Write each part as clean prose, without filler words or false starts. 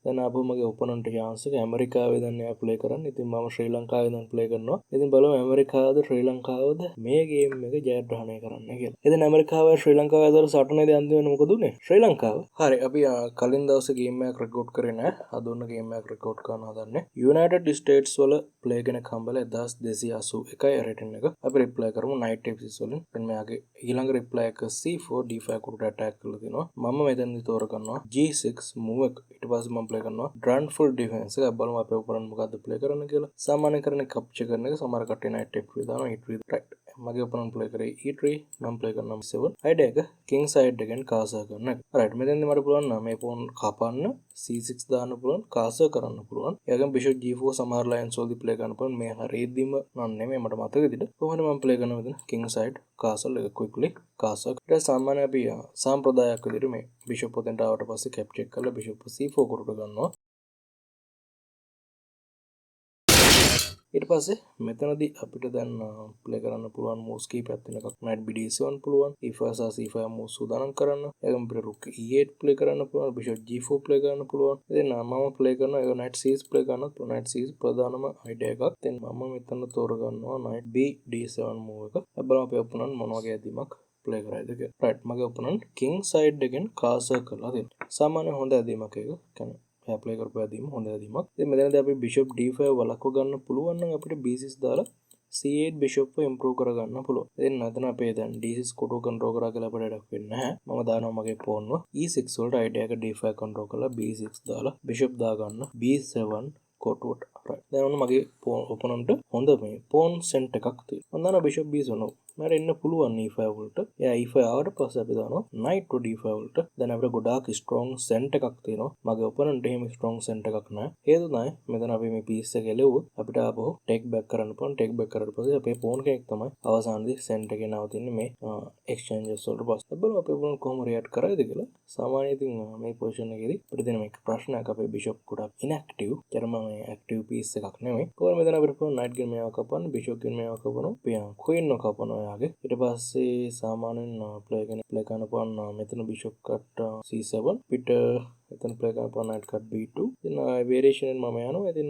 දැන් ආපහු මගේ ඔපොනන්ට් chance එක ඇමරිකාවේ දැන් එයා ප්ලේ කරන්නේ. ඉතින් මම ශ්‍රී ලංකාවේ දැන් ප්ලේ කරනවා. ඉතින් බලමු ඇමරිකාවද ශ්‍රී ලංකාවද මේ ගේම් එක ජයග්‍රහණය කරන්න කියලා. ඉතින් ඇමරිකාව ශ්‍රී ලංකාව අතර සටනේදී අන්තිම වෙන මොකද උනේ? ශ්‍රී ලංකාව. හරි අපි කලින් දවසේ ගේම් එකක් රෙකෝඩ් කරේ නෑ. අද උන්න ගේම් එකක් රෙකෝඩ් කරන්න හදන්නේ. යුනයිටඩ් ස්ටේට්ස් වල ප්ලේ කෙනෙක් හම්බෙලා 1281යි රේටින් එක. අපි රිප්ලයි කරමු night episodes වලින්. දැන් මෙයාගේ ඊළඟ රිප්ලයි එක C4 D5 කට අටැක් කරලා තිනවා. මම මෙතනදි තෝරගන්නවා G6 move එක. ඊට පස්සේ මම ප්ලේ කරනවා Drunful defense එක. බලමු අපේ ඔපොනන්ට් මොකද්ද ප්ලේ කරන්න කියලා. සාමාන්‍ය කරන්නේ capture කරන එක. සමහර කට්ටිය night f3 දානවා e3 right. මගේ ඔපොනන්ට් ප්ලේ කරේ e3 මම ප්ලේ කරනවා 7. idea එක king side එකෙන් කාසර් කරන එක. right මෙතෙන්දී මට පුළුවන් මේ pawn කපන්න c6 දාන්න පුළුවන් කාසර් කරන්න පුළුවන්. එයාගෙන් bishop g4 සමහර lines වලදී ප්ලේ කරන්න පුළුවන්. මේ හරියදීම නන් නෙමෙයි මට මතක විදිහට. කොහොමද මම ප්ලේ කරනවා මෙතන king side castle එක quickly castle. ඊට සාමාන්‍ය අපි සම්ප්‍රදායක් විදිහට මේ bishop පොතෙන්ට ආවට පස්සේ capture කරලා bishop c4 කට ගන්නවා. ඊට පස්සේ මෙතනදී අපිට දැන් ප්ලේ කරන්න පුළුවන් moves කීපයක් තියෙන එකක් knight bd7 පුළුවන් e5 සහ c5 moves සූදානම් කරන්න. ඒකම අපිට rook e8 ප්ලේ කරන්න පුළුවන් bishop g4 ප්ලේ කරන්න පුළුවන්. ඉතින් මම ප්ලේ කරනවා ඒක knight c6 play කරනත් knight c6 ප්‍රධානම idea එකක්. දැන් මම මෙතන තෝරගන්නවා knight bd7 move එක. බලමු අපේ opponent මොන වගේ ඇදීමක් ප්ලේ කරයිද කියලා. right මගේ opponent king side එකෙන් castle කරලා තියෙනවා. සාමාන්‍ය හොඳ ඇදීමක් ඒක. කියන්නේ එයා ප්ලේ කරපු ඇදීම හොඳ ඇදීමක්. ඉතින් මෙතනදී අපි bishop d5 වලක්ව ගන්න පුළුවන් නම් අපිට b6 දාලා c8 bishop එක improve කරගන්න පුළුවන්. ඉතින් නැතන අපේ දැන් d6 කොටුව control කරා කියලා අපිට වැඩක් වෙන්නේ නැහැ. මම දානවා මගේ pawn එක e6 වලට idea එක d5 control කරලා b6 දාලා bishop දාගන්න b7 කොටුවට. right දැන් ඔන්න මගේ opponent හොඳ මේ pawn cent එකක් තියෙනවා. මම දානවා bishop b7 මට එන්න පුළුවන් e5 වලට. එයා e5 ආවට පස්සේ අපි දානවා knight to d5 වලට. දැන් අපිට ගොඩාක් strong cent එකක් තියෙනවා. මගේ opponent එහෙම strong cent එකක් නැහැ. හේතුව තමයි මෙතන අපි මේ piece එක එලෙව්වොත් අපිට ආපහු take back කරන්න පුළුවන්. take back කරලා පස්සේ අපේ pawn කෙනෙක් තමයි අවසානයේදී cent එකේ නවතින්නේ මේ exchanges වලට පස්සේ. බලමු අපේ opponent කොහොම react කරයිද කියලා. සාමාන්‍යයෙන් ඉතින් මේ position එකේදී අපිට දෙන මේක ප්‍රශ්නයක් අපේ bishop ගොඩක් inactive. චරම මේ active piece එකක් නෙමෙයි. කොහොමද මෙතන අපිට පුළුවන් knight ගෙන් මේවා කපන්න, bishop ගෙන් මේවා කපනවා, queen එක කපනවා. ඊට පස්සේ සාමාන්‍යයෙන් ප්ලේ කරන පුළුවන් මෙතන bishop cut c7 පිට එතන ප්ලේ කරන පුළුවන් knight cut b2. ඉතින් variation එක මම යනවා. ඉතින්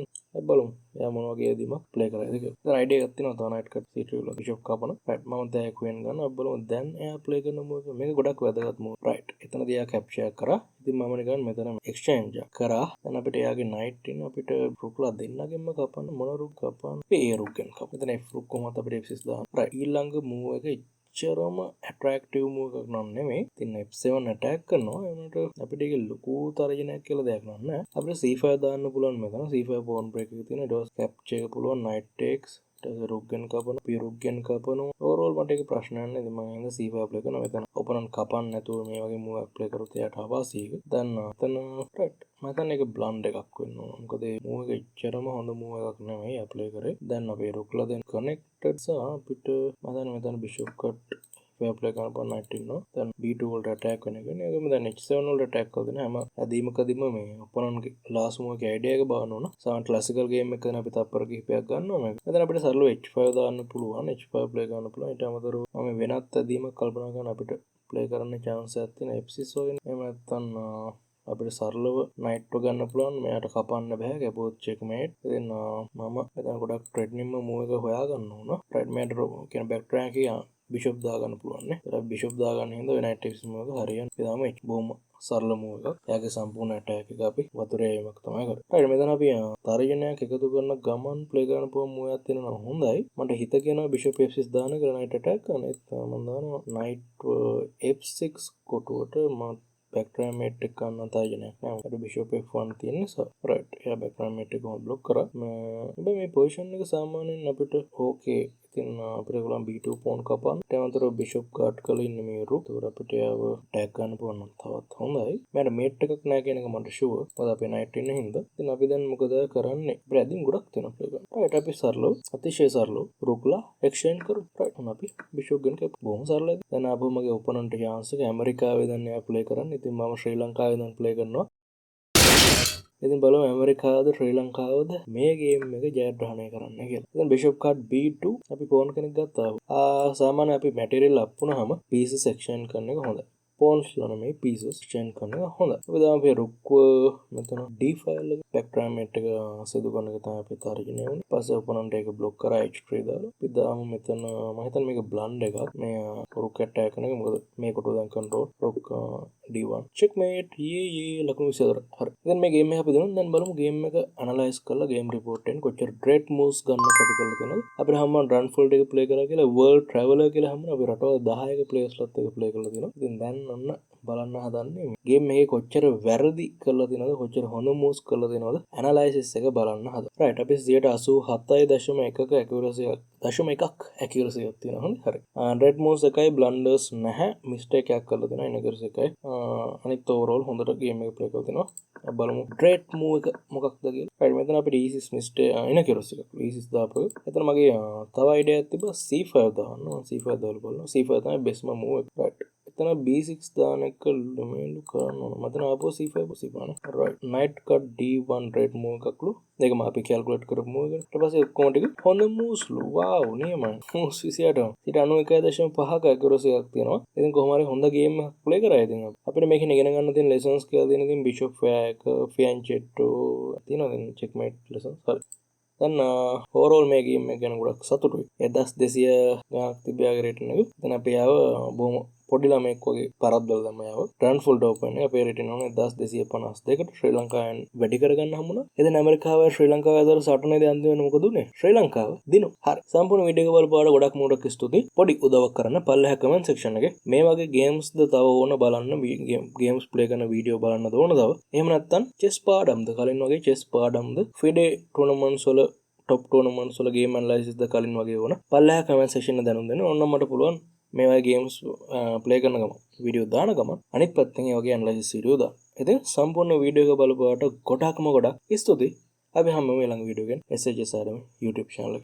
බලමු එයා මොන වගේ ඇදීමක් ප්ලේ කරයිද කියලා. දැන් idea එකක් තියෙනවා තව knight cut c3 වල bishop කපන. right මම දැන් queen ගන්නවා. බලමු දැන් එයා ප්ලේ කරන move මේක ගොඩක් වැදගත් move. right එතනදී එයා capture කරා. ඉතින් මම නිකන් මෙතන exchange කරා. දැන් අපිට එයාගේ knight ඉන්න අපිට රුක්ලා දෙන්නගෙන්ම කපන්න මොන රුක් කපන්න. ඒ රුක් ගෙන් කපන්න. මෙතන f රුක් කොහොමද අපිට f6 දාන්න. right ඊළඟ move එක එච්චරම ඇට්‍රැක්ටිව් මූව් එකක් නෙමෙයි. ඉතින් f7 අටැක් කරනවා. ඒකට අපිට ඒක ලොකු තරජනයක් කියලා දෙයක් නෑ. අපිට c5 දාන්න පුළුවන් මෙතන. c5 pawn break එක තියෙන. ඊට පස්සේ capture එක පුළුවන් knight takes. ඊට පස්සේ rook ගෙන් කපනවා. p rook ගෙන් කපනවා. overall මට ඒක ප්‍රශ්නයක් නෑ. ඉතින් මම හින්දා c5 play කරනවා. මෙතන opponent කපන්න නැතුව මේ වගේ move එකක් play කරොත් එයාට අවාසි එක. දැන් එතන right මම එක බ්ලන්ඩ් එකක් වෙන්න ඕන. මොකද මේ move එක එච්චරම හොඳ move එකක් නෙමෙයි apply කරේ. දැන් අපේ rookලා දැන් connected සහ අපිට මෙතන bishop cut apply කරන පොන් knight ඉන්නවා. දැන් b2 වලට attack වෙන එක. ඒකම දැන් h7 වලට attack කරලා දෙන හැම ඇදීමකදීම මේ opponent ගේ last move එකේ idea එක බලන්න ඕන. සාමාන්‍ය classical game එකක අපි තප්පර කිහිපයක් ගන්නවා මේක. මෙතන අපිට සරලව h5 දාන්න පුළුවන්. h5 play කරන්න පුළුවන්. ඊට අමතරව මම වෙනත් ඇදීමක් කල්පනා කරන අපිට play කරන්න chance එකක් තියෙන f6 වගේ. එහෙම නැත්නම් අපිට සරලව knight එක ගන්න පුළුවන්. මෙයාට කපන්න බෑ. ගැපුවොත් checkmate. ඉතින් මම මෙතන ගොඩක් threatening move එක හොයා ගන්න ඕන. right මෙයාට කියන back track එක bishop දාගන්න පුළුවන් නේ. ඒත් bishop දාගන්න හින්දා knight f6 move එක හරියන්නේ. ඒ තමයි බොහොම සරල move එකක්. එයාගේ සම්පූර්ණ attack එක අපි වතුරේ යීමක් තමයි කරන්නේ. right මෙතන අපි තර්ජනයක් එකතු කරන ගමන් play කරන්න පුළුවන් move එකක් තියෙනවා හොඳයි. මට හිත කියනවා bishop f6 දාන්න කියලා knight attack කරන්න. ඒත් මම දානවා knight f6 කොටුවට මම background mate එක ගන්න තර්ජනයක් නෑ. මට bishop f1 තියෙන නිසා right එයා background mate එක block කරා. හැබැයි මේ position එක සාමාන්‍යයෙන් අපිට okay. ඉතින් අපිට ගලන් b2 pawn කපන්න. ඊට අමතරව bishop guard කරලා ඉන්න මේ rook. ඒකට අපිට ඒව attack ගන්න පුළුවන් නම් තවත් හොඳයි. මට mate එකක් නැහැ කියන එක මට sure. මොකද අපේ knight ඉන්න හින්දා. ඉතින් අපි දැන් මොකද කරන්නේ? අපිට ඇදින් ගොඩක් තියෙනවා play කරන්න. right අපි සරලව අතිශය සරලව rookලා exchange කරමු. right අපි bishop ගෙන කපමු. බොහොම සරලයි. දැන් ආපහු මගේ opponent chance එක ඇමරිකාවේ දැන් එයා play කරන්නේ. ඉතින් මම ශ්‍රී ලංකාවේ දැන් play කරනවා. ඉතින් බලමු ඇමරිකාවද ශ්‍රී ලංකාවද මේ ගේම් එක ජයග්‍රහණය කරන්න කියලා. ඉතින් bishop card b2 අපි pawn කෙනෙක් ගත්තා. සාමාන්‍ය අපි material up වුණාම pieces section කරන එක හොඳයි. පෝන්ස් ලන මේ පීසස් චේන් කරන එක හොඳයි. අපි දැන් අපේ රුක්ව මෙතන D ෆයිල් එක බෑක්ග්‍රවුන්ඩ් එක සිදු කරන එක තමයි අපි තර්ජනය වුනේ. ඊපස්සේ ඔපොනන්ට් එක બ્લોක් කරා H3 දාලා. අපි දාමු මෙතන මම හිතන්නේ මේක බ්ලන්ඩ් එකක්. මේ රුක් ඇටැක් කරන එක මොකද මේ කොට දැන් කන්ට්‍රෝල් රුක් D1 checkmate යේ ලකුණු 24. හරි. දැන් මේ ගේම් එක අපි දෙනවා. දැන් බලමු ගේම් එක ඇනලයිස් කරලා ගේම් රිපෝට් එකෙන් කොච්චර ඩ්‍රේට් මූව්ස් ගන්න අපි කරලා තියෙනවද. අපිට හැමෝම රන් ෆෝල්ඩ් එක ප්ලේ කරා කියලා වර්ල්ඩ් ට්‍රැවලර් කියලා හැමෝම අපි රටවල් 10ක ප්ලේස්ලත් එක ප්ලේ කරලා තියෙනවා. ඉතින් දැන් ඔන්න බලන්න හදන්නේ ගේම් එකේ කොච්චර වැරදි කරලා තියෙනවද කොච්චර හොඳ මූව්ස් කරලා තියෙනවද ඇනලයිසිස් එක බලන්න හදලා. රයිට් අපි 87.1ක ඇකියුරසි 0.1ක් ඇකියුරසි එකක් තියෙනවා. හරි. ඩ්‍රේට් මූව්ස් එකයි බ්ලන්ඩර්ස් නැහැ. මිස්ටේක් එකක් කරලා තියෙනවා. ඉනකර්ස් එකයි. අනිත් ඕවරෝල් හොඳට ගේම් එක ප්ලේ කරලා තියෙනවා. බලමු ඩ්‍රේට් මූව් එක මොකක්ද කියලා. රයිට් මෙතන අපිට ඊසිස් මිස්ටේ ඉනකර්ස් එක ඊසිස් දාපුවා. එතන මගේ තව අයිඩියාවක් තිබ්බා C5 දාන්න. C5 දාලා බලනවා. C5 තමයි බෙස්ම මූව් එක. රයිට්. එතන B6 දාන එක ලිමෙන්ඩු කරන්න ඕන. මතන ආපුවා C5 C5 නේ. Right. Night cut D1 rate move එකක්ලු. දෙකම අපි කැල්කියුලේට් කරපු මූව් එක. ඊට පස්සේ ඔක්කොම ටික හොඳ මූව්ස්ලු. වාව් නියමයි. මූව්ස් 28. ඊට 91.5ක ඇකියුරසි එකක් තියෙනවා. ඉතින් කොහොම හරි හොඳ ගේම් එකක් ප්ලේ කරා ඉතින් අපිට මේකෙන් ඉගෙන ගන්න තියෙන ලෙසන්ස් කියලා තියෙන ඉතින් බිෂොප් ෆෑක් ෆියන්චෙට්ටෝ තියෙනවා දැන් චෙක්මේට් ලෙසන්ස්. හරි. දැන් ඕවරෝල් මේ ගේම් එක ගැන ගොඩක් සතුටුයි. 1200 ගානක් තිබ්බයාගේ රේටින් එක. දැන් අපි ආව බොහොම පොඩි ළමෙක් වගේ පරද්දලා තමයි ආව. රන් ෆුල් ඕපන් එක අපේ රේටින් ඕනේ 1252කට ශ්‍රී ලංකාවෙන් වැඩි කරගන්න හම්බුණා. එතන ඇමරිකාව ශ්‍රී ලංකාව අතර සටනේදී අන්තිම වෙන මොකද උනේ? ශ්‍රී ලංකාව දිනු. හරි. සම්පූර්ණ වීඩියෝ එක බලපාඩ ගොඩක් මෝඩක් ස්තුතියි. පොඩි උදව්වක් කරන්න පල්ලෙහා කමෙන්ට් සෙක්ෂන් එකේ මේ වගේ ගේම්ස් ද තව ඕන බලන්න ගේම්ස් ප්ලේ කරන වීඩියෝ බලන්න ඕන තව. එහෙම නැත්නම් චෙස් පාඩම්ද කලින් වගේ චෙස් පාඩම්ද ෆිඩේ ටූර්නමන්ට්ස් වල ටොප් ටූර්නමන්ට්ස් වල ගේම් ඇනලයිසිස් ද කලින් වගේ ඕන පල්ලෙහා කමෙන්ට් සෙක්ෂන් එක දැනුම් දෙන්න. ඕන්න මට පුළුවන් මේ වගේ ගේම්ස් ප්ලේ කරන ගමන් වීඩියෝ දාන ගමන් අනිත් පැත්තෙන් ඒ වගේ ඇනලයිසිස් වීඩියෝ දාන්න. ඉතින් සම්පූර්ණ වීඩියෝ එක බලපුවාට ගොඩක්ම ගොඩක් ස්තුතියි. අපි හැමෝම ඊළඟ වීඩියෝ එකෙන් SHS Academy YouTube channel